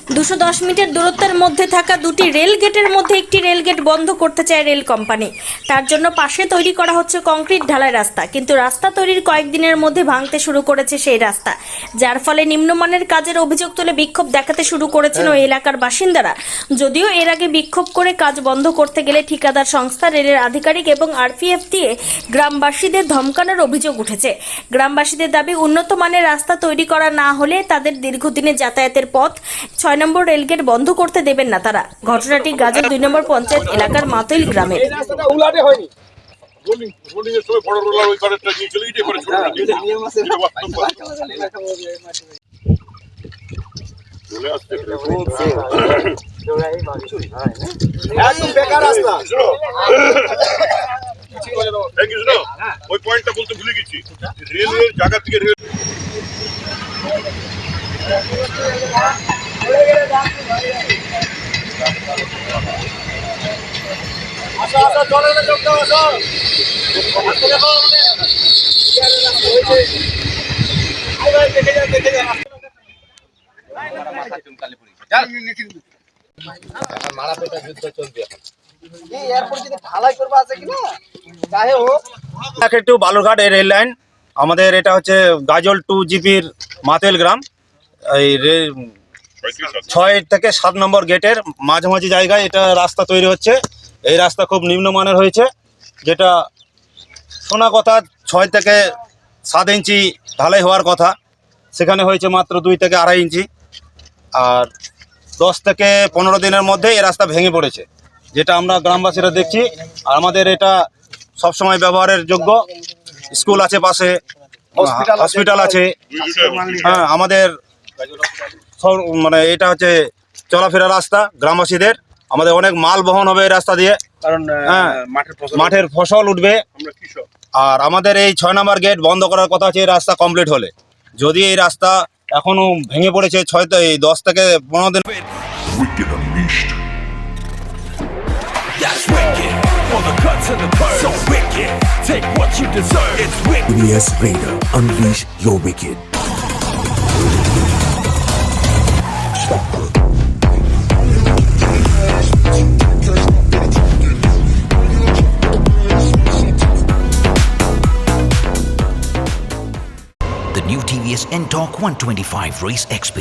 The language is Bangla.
210 মিটার দূরত্বের মধ্যে থাকা দুটি রেল গেটের মধ্যে একটি রেল গেট বন্ধ করতে চায় রেল কোম্পানি। তার জন্য পাশে তৈরি করা হচ্ছে কংক্রিট ঢালাই রাস্তা, কিন্তু রাস্তা তৈরির কয়েকদিনের মধ্যে ভাঙতে শুরু করেছে সেই রাস্তা, যার ফলে নিম্নমানের কাজের অভিযোগ তুলে বিক্ষোভ দেখাতে শুরু করেছেন ওই এলাকার বাসিন্দারা। যদিও এর আগে বিক্ষোভ করে কাজ বন্ধ করতে গেলে ঠিকাদার সংস্থা, রেলের আধিকারিক এবং আরপিএফ দিয়ে গ্রামবাসীদের ধমকানোর অভিযোগ উঠেছে। গ্রামবাসীদের দাবি, উন্নত মানের রাস্তা তৈরি করা না হলে তাদের দীর্ঘদিনের যাতায়াতের পথ 6 নম্বর রেলগেট বন্ধ করতে দেবেন না তারা। ঘটনাটি গাজল 2 নম্বর পঞ্চায়েত এলাকার মাতইল গ্রামের। ওই পয়েন্টটা বলতে ভুলে গেছি, রেলের জায়গা থেকে রেল বালুরঘাট রেল লাইন আমাদের, এটা হচ্ছে গাজল 2 জিপির মাতইল গ্রাম। এই 6 থেকে 7 নম্বর গেটের মাঝামাঝি জায়গায় এটা রাস্তা তৈরি হচ্ছে। এই রাস্তা খুব নিম্নমানের হয়েছে, যেটা শোনা কথা 6 থেকে 7 ইঞ্চি ঢালাই হওয়ার কথা, সেখানে হয়েছে মাত্র 2 থেকে 2.5 ইঞ্চি। আর 10 থেকে 15 দিনের মধ্যে এই রাস্তা ভেঙে পড়েছে, যেটা আমরা গ্রামবাসীরা দেখছি। আর আমাদের এটা সবসময় ব্যবহারের যোগ্য। স্কুল আছে পাশে, হসপিটাল আছে। হ্যাঁ, আমাদের মানে এটা হচ্ছে চলাফেরা রাস্তা গ্রামবাসীদের। আমাদের অনেক মাল বহন হবে এই রাস্তা দিয়ে, কারণ মাঠের ফসল উঠবে। আর আমাদের এই 6 নম্বর গেট বন্ধ করার কথা আছে এই রাস্তা কমপ্লিট হলে। যদি এই রাস্তা এখনো ভেঙে পড়েছে 10 থেকে 15 দিন। Wicked Unleashed. That's wicked. For the cuts and the curves. So wicked. Take what you deserve. It's wicked. Yes, Raider. Unleash your wicked. The new TVS N-Torque 125 Race XP.